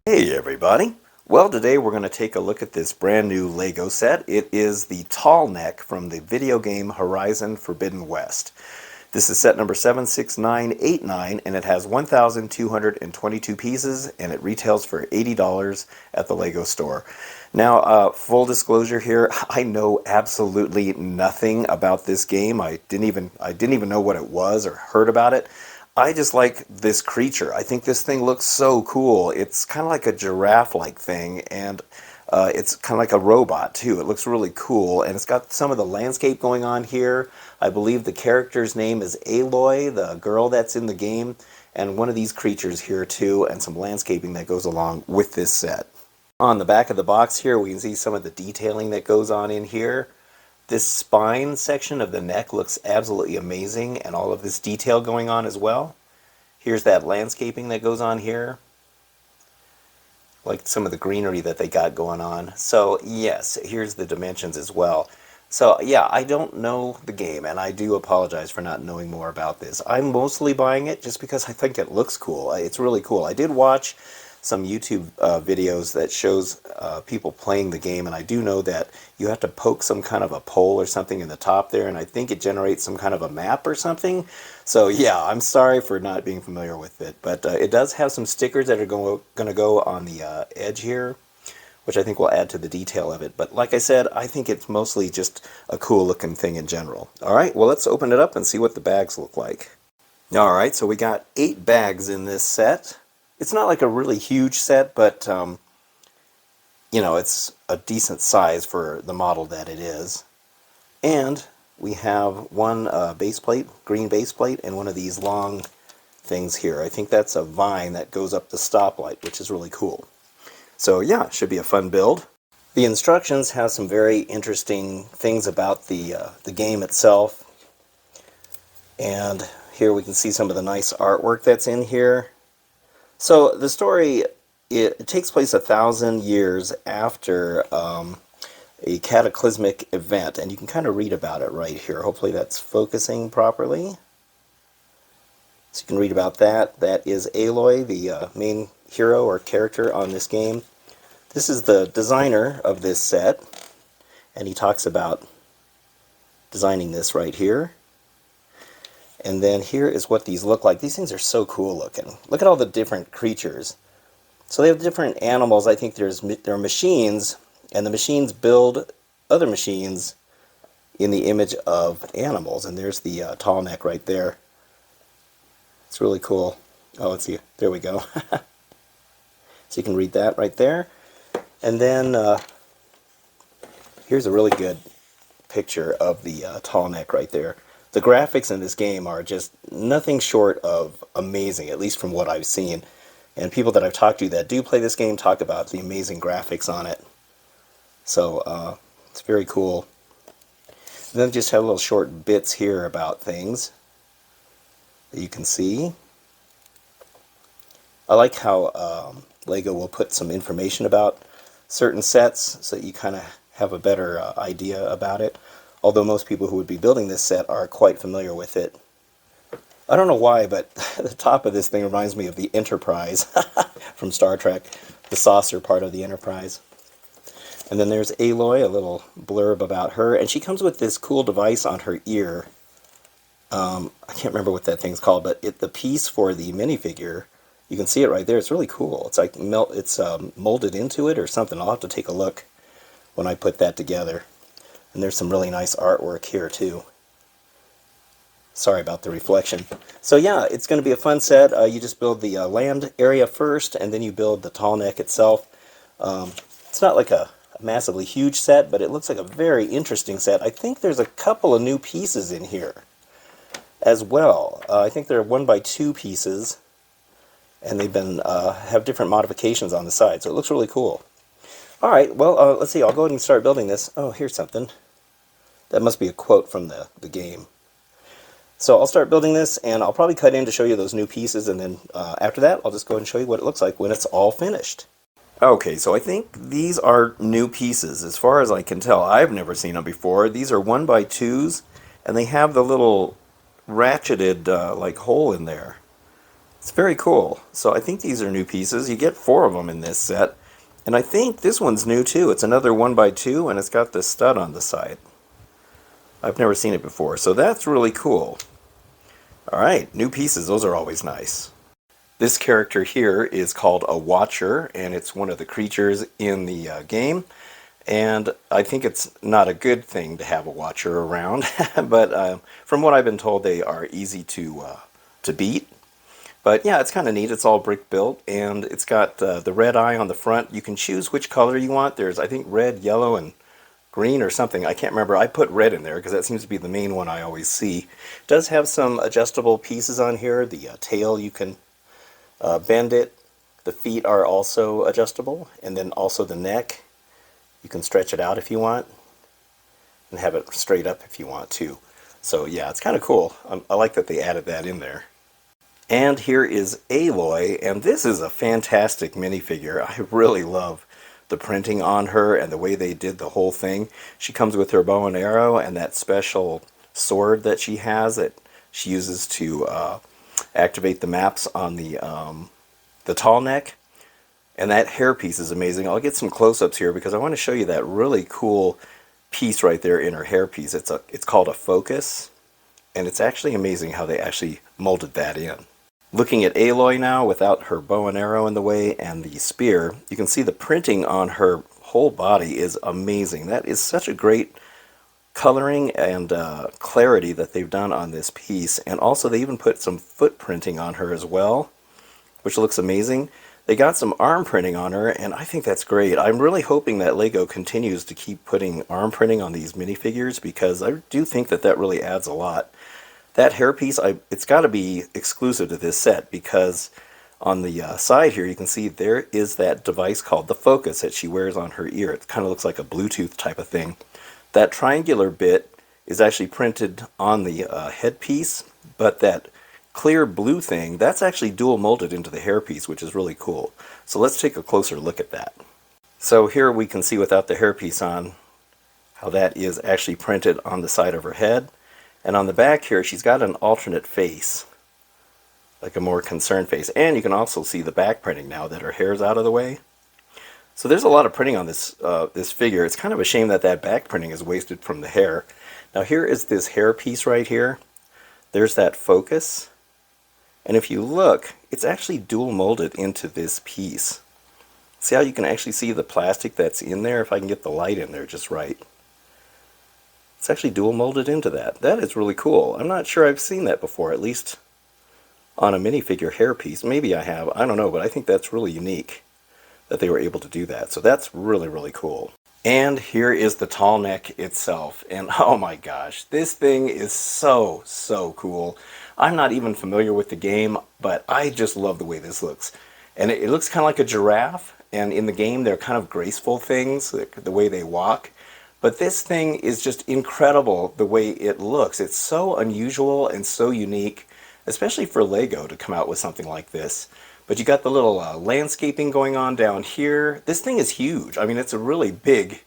Hey everybody! Well, today we're going to take a look at this brand new Lego set. It is the Tallneck from the video game Horizon Forbidden West. This is set number 76989 and it has 1,222 pieces and it retails for $80 at the Lego store. Now, full disclosure here, I know absolutely nothing about this game. I didn't even know what it was or heard about it. I just like this creature. I think this thing looks so cool. It's kind of like a giraffe-like thing, and it's kind of like a robot, too. It looks really cool, and it's got some of the landscape going on here. I believe the character's name is Aloy, the girl that's in the game, and one of these creatures here, too, and some landscaping that goes along with this set. On the back of the box here, we can see some of the detailing that goes on in here. This spine section of the neck looks absolutely amazing, and all of this detail going on as well. Here's that landscaping that goes on here, like some of the greenery that they got going on. So yes, here's the dimensions as well. So yeah, I don't know the game, and I do apologize for not knowing more about this. I'm mostly buying it just because I think it looks cool. It's really cool. I did watch some YouTube videos that shows people playing the game, and I do know that you have to poke some kind of a pole or something in the top there, and I think it generates some kind of a map or something. So yeah, I'm sorry for not being familiar with it, but it does have some stickers that are going to go on the edge here, which I think will add to the detail of it. But like I said, I think it's mostly just a cool looking thing in general. Alright, well let's open it up and see what the bags look like. Alright, so we got 8 bags in this set. It's not like a really huge set, but, you know, it's a decent size for the model that it is. And we have one base plate, green base plate, and one of these long things here. I think that's a vine that goes up the stoplight, which is really cool. So yeah, it should be a fun build. The instructions have some very interesting things about the game itself. And here we can see some of the nice artwork that's in here. So the story, it takes place 1,000 years after a cataclysmic event, and you can kind of read about it right here. Hopefully that's focusing properly. So you can read about that. That is Aloy, the main hero or character on this game. This is the designer of this set, and he talks about designing this right here. And then here is what these look like. These things are so cool looking. Look at all the different creatures. So they have different animals. I think there are machines, and the machines build other machines in the image of animals. And there's the Tallneck right there. It's really cool. Oh, let's see. There we go. So you can read that right there. And then here's a really good picture of the Tallneck right there. The graphics in this game are just nothing short of amazing, at least from what I've seen. And people that I've talked to that do play this game talk about the amazing graphics on it. So it's very cool. And then just have little short bits here about things that you can see. I like how Lego will put some information about certain sets so that you kind of have a better idea about it. Although most people who would be building this set are quite familiar with it. I don't know why, but the top of this thing reminds me of the Enterprise from Star Trek, the saucer part of the Enterprise. And then there's Aloy, a little blurb about her, and she comes with this cool device on her ear. I can't remember what that thing's called, but the piece for the minifigure, you can see it right there. It's really cool. It's like molded into it or something. I'll have to take a look when I put that together. And there's some really nice artwork here too. Sorry about the reflection. So yeah, it's going to be a fun set. You just build the land area first, and then you build the Tallneck itself. It's not like a massively huge set, but it looks like a very interesting set. I think there's a couple of new pieces in here as well. I think they're 1x2 pieces, and they've been have different modifications on the side, so it looks really cool. Alright, well, let's see, I'll go ahead and start building this. Oh, here's something. That must be a quote from the game. So I'll start building this, and I'll probably cut in to show you those new pieces, and then after that, I'll just go ahead and show you what it looks like when it's all finished. Okay, so I think these are new pieces, as far as I can tell. I've never seen them before. These are 1x2s, and they have the little ratcheted, like, hole in there. It's very cool. So I think these are new pieces. You get 4 of them in this set. And I think this one's new too. It's another 1x2 and it's got this stud on the side. I've never seen it before, so that's really cool. Alright, new pieces, those are always nice. This character here is called a Watcher, and it's one of the creatures in the game. And I think it's not a good thing to have a Watcher around, but from what I've been told, they are easy to beat. But yeah, it's kind of neat. It's all brick built, and it's got the red eye on the front. You can choose which color you want. There's, I think, red, yellow, and green or something. I can't remember. I put red in there because that seems to be the main one I always see. It does have some adjustable pieces on here. The tail, you can bend it. The feet are also adjustable, and then also the neck. You can stretch it out if you want, and have it straight up if you want to. So yeah, it's kind of cool. I like that they added that in there. And here is Aloy, and this is a fantastic minifigure. I really love the printing on her and the way they did the whole thing. She comes with her bow and arrow and that special sword that she has that she uses to activate the maps on the Tallneck. And that hairpiece is amazing. I'll get some close-ups here because I want to show you that really cool piece right there in her hairpiece. It's called a focus, and it's actually amazing how they actually molded that in. Looking at Aloy now without her bow and arrow in the way and the spear, you can see the printing on her whole body is amazing. That is such a great coloring and clarity that they've done on this piece. And also they even put some foot printing on her as well, which looks amazing. They got some arm printing on her, and I think that's great. I'm really hoping that LEGO continues to keep putting arm printing on these minifigures because I do think that that really adds a lot. That hairpiece, it's got to be exclusive to this set because on the side here you can see there is that device called the Focus that she wears on her ear. It kind of looks like a Bluetooth type of thing. That triangular bit is actually printed on the headpiece, but that clear blue thing, that's actually dual molded into the hairpiece, which is really cool. So let's take a closer look at that. So here we can see without the hairpiece on how that is actually printed on the side of her head. And on the back here, she's got an alternate face, like a more concerned face. And you can also see the back printing now that her hair's out of the way. So there's a lot of printing on this this figure. It's kind of a shame that that back printing is wasted from the hair. Now here is this hair piece right here. There's that focus. And if you look, it's actually dual molded into this piece. See how you can actually see the plastic that's in there? If I can get the light in there just right. It's actually dual molded into that. That is really cool. I'm not sure I've seen that before, at least on a minifigure hairpiece. Maybe I have, I don't know, but I think that's really unique that they were able to do that. So that's really, really cool. And here is the Tallneck itself. And oh my gosh, this thing is so, so cool. I'm not even familiar with the game, but I just love the way this looks. And it looks kind of like a giraffe, and in the game they're kind of graceful things, the way they walk. But this thing is just incredible the way it looks. It's so unusual and so unique, especially for LEGO to come out with something like this. But you got the little landscaping going on down here. This thing is huge. I mean, it's a really big,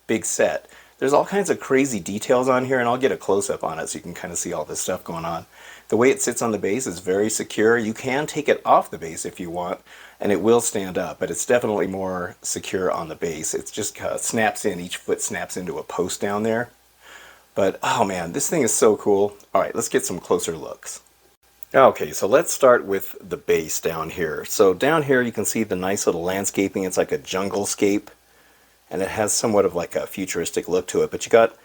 big set. There's all kinds of crazy details on here, and I'll get a close-up on it so you can kind of see all this stuff going on. The way it sits on the base is very secure. You can take it off the base if you want, and it will stand up, but it's definitely more secure on the base. It just snaps in. Each foot snaps into a post down there. But, oh man, this thing is so cool. All right, let's get some closer looks. Okay, so let's start with the base down here. So down here you can see the nice little landscaping. It's like a jungle scape, and it has somewhat of like a futuristic look to it. But you got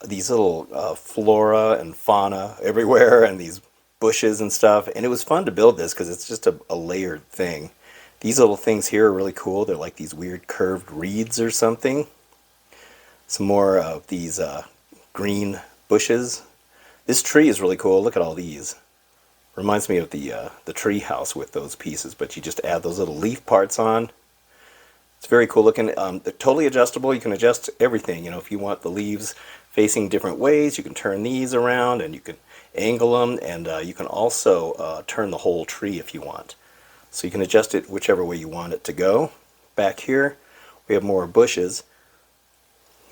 these little flora and fauna everywhere, and these bushes and stuff. And it was fun to build this because it's just a layered thing. These little things here are really cool. They're like these weird curved reeds or something. Some more of these green bushes. This tree is really cool. Look at all these. Reminds me of the tree house with those pieces, but you just add those little leaf parts on. It's very cool looking. They're totally adjustable. You can adjust everything. You know, if you want the leaves facing different ways, you can turn these around and you can angle them, and you can also turn the whole tree if you want. So you can adjust it whichever way you want it to go. Back here we have more bushes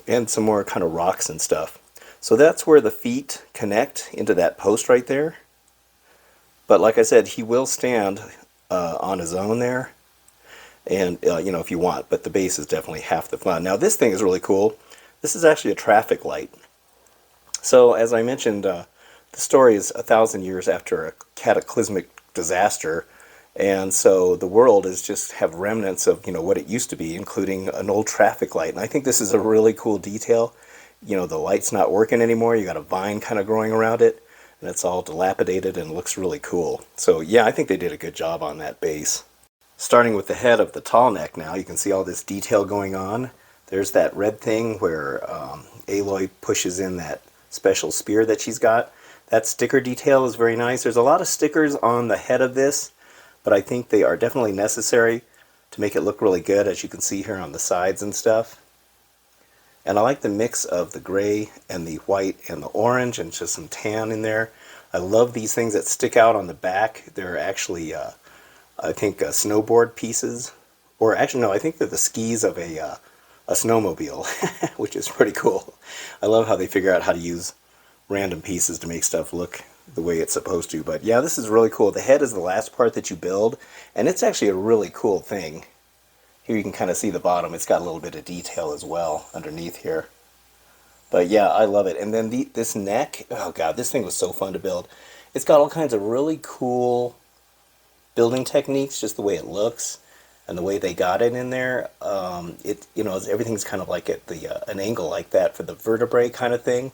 and some more kind of rocks and stuff. So that's where the feet connect into that post right there. But like I said, he will stand on his own there, and you know, if you want, but the base is definitely half the fun. Now this thing is really cool. This is actually a traffic light. So as I mentioned, the story is 1,000 years after a cataclysmic disaster, and so the world is just have remnants of, you know, what it used to be, including an old traffic light. And I think this is a really cool detail. You know, the light's not working anymore. You got a vine kind of growing around it, and it's all dilapidated and looks really cool. So yeah, I think they did a good job on that base. Starting with the head of the Tallneck now, you can see all this detail going on. There's that red thing where Aloy pushes in that special spear that she's got. That sticker detail is very nice. There's a lot of stickers on the head of this, but I think they are definitely necessary to make it look really good, as you can see here on the sides and stuff. And I like the mix of the gray and the white and the orange and just some tan in there. I love these things that stick out on the back. They're actually, I think, snowboard pieces. Or actually, no, I think they're the skis of a snowmobile, which is pretty cool. I love how they figure out how to use random pieces to make stuff look the way it's supposed to. But yeah, this is really cool. The head is the last part that you build, and it's actually a really cool thing. Here you can kind of see the bottom. It's got a little bit of detail as well underneath here. But yeah, I love it. And then this neck, oh god, this thing was so fun to build. It's got all kinds of really cool building techniques, just the way it looks and the way they got it in there. You know, everything's kind of like at an angle like that for the vertebrae kind of thing.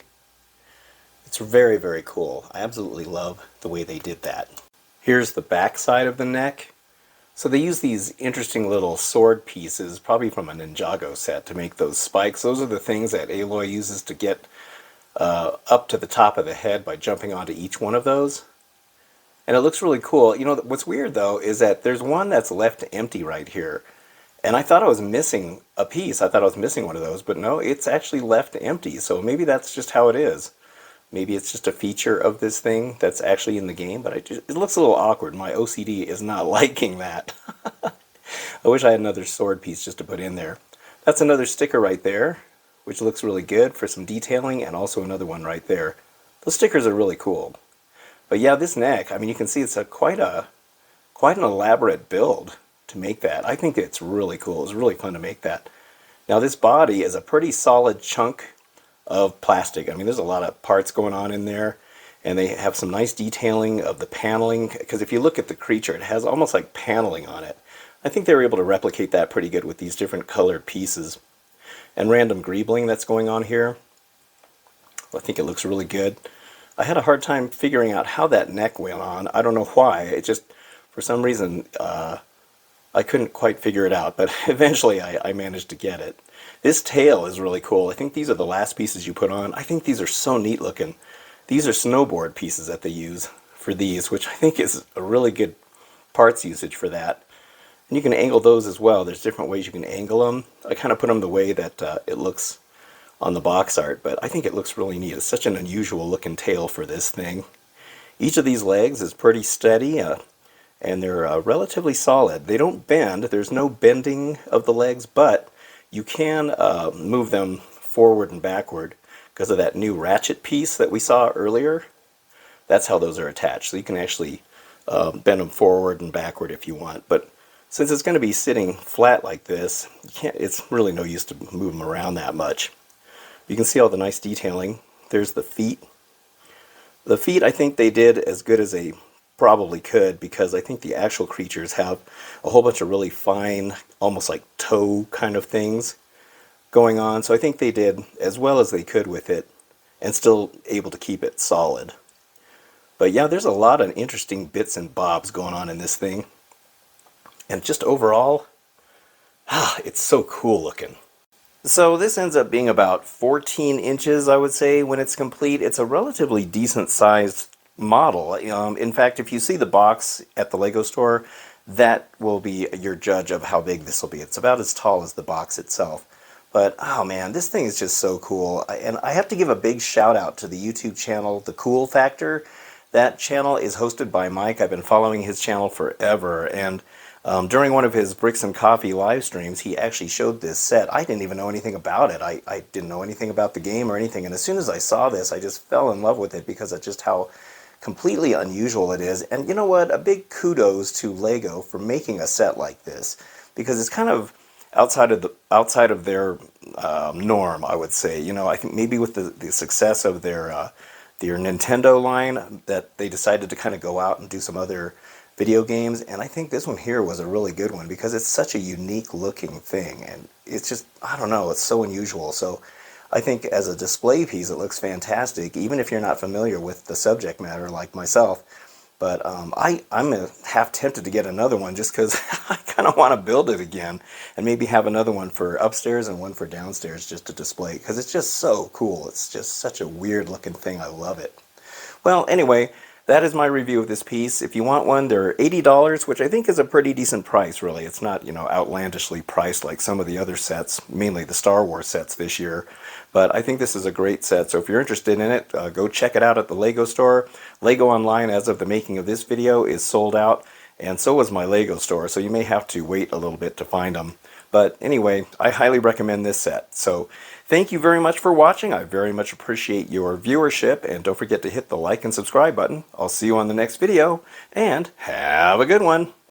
It's very, very cool. I absolutely love the way they did that. Here's the back side of the neck. So they use these interesting little sword pieces, probably from a Ninjago set, to make those spikes. Those are the things that Aloy uses to get up to the top of the head by jumping onto each one of those. And it looks really cool. You know, what's weird, though, is that there's one that's left empty right here. And I thought I was missing a piece. I thought I was missing one of those, but no, it's actually left empty. So maybe that's just how it is. Maybe it's just a feature of this thing that's actually in the game, but it looks a little awkward. My OCD is not liking that. I wish I had another sword piece just to put in there. That's another sticker right there, which looks really good for some detailing, and also another one right there. Those stickers are really cool. But yeah, this neck, I mean, you can see it's quite an elaborate build to make that. I think it's really cool. It's really fun to make that. Now this body is a pretty solid chunk of plastic. I mean, there's a lot of parts going on in there, and they have some nice detailing of the paneling, because if you look at the creature, it has almost like paneling on it. I think they were able to replicate that pretty good with these different colored pieces. And random greebling that's going on here. I think it looks really good. I had a hard time figuring out how that neck went on. I don't know why. It just, for some reason, I couldn't quite figure it out, but eventually I managed to get it. This tail is really cool. I think these are the last pieces you put on. I think these are so neat looking. These are snowboard pieces that they use for these, which I think is a really good parts usage for that. And you can angle those as well. There's different ways you can angle them. I kind of put them the way that it looks on the box art, but I think it looks really neat. It's such an unusual looking tail for this thing. Each of these legs is pretty steady, and they're relatively solid. They don't bend. There's no bending of the legs, but you can move them forward and backward because of that new ratchet piece that we saw earlier. That's how those are attached. So you can actually bend them forward and backward if you want. But since it's going to be sitting flat like this, it's really no use to move them around that much. You can see all the nice detailing. There's the feet. The feet, I think they did as good as they probably could, because I think the actual creatures have a whole bunch of really fine, almost like toe kind of things going on. So I think they did as well as they could with it and still able to keep it solid. But yeah, there's a lot of interesting bits and bobs going on in this thing. And just overall, it's so cool looking. So this ends up being about 14 inches, I would say, when it's complete. It's a relatively decent sized model. In fact, if you see the box at the Lego store, that will be your judge of how big this will be. It's about as tall as the box itself. But, oh man, this thing is just so cool. And I have to give a big shout out to the YouTube channel, The Cool Factor. That channel is hosted by Mike. I've been following his channel forever, and during one of his Bricks and Coffee live streams, he actually showed this set. I didn't even know anything about it. I didn't know anything about the game or anything, and as soon as I saw this, I just fell in love with it because of just how completely unusual it is. And you know what? A big kudos to Lego for making a set like this, because it's kind of outside of their norm, I would say. You know, I think maybe with the success of their Nintendo line, that they decided to kind of go out and do some other video games, and I think this one here was a really good one because it's such a unique looking thing, and it's just, I don't know, it's so unusual. So I think as a display piece it looks fantastic, even if you're not familiar with the subject matter like myself. But I'm half tempted to get another one just because I kind of want to build it again, and maybe have another one for upstairs and one for downstairs just to display, because it's just so cool. It's just such a weird looking thing. I love it. Well, anyway, that is my review of this piece. If you want one, they're $80, which I think is a pretty decent price, really. It's not, you know, outlandishly priced like some of the other sets, mainly the Star Wars sets this year. But I think this is a great set, so if you're interested in it, go check it out at the Lego store. Lego Online, as of the making of this video, is sold out, and so is my Lego store, so you may have to wait a little bit to find them. But anyway, I highly recommend this set. So thank you very much for watching. I very much appreciate your viewership, and don't forget to hit the like and subscribe button. I'll see you on the next video, and have a good one.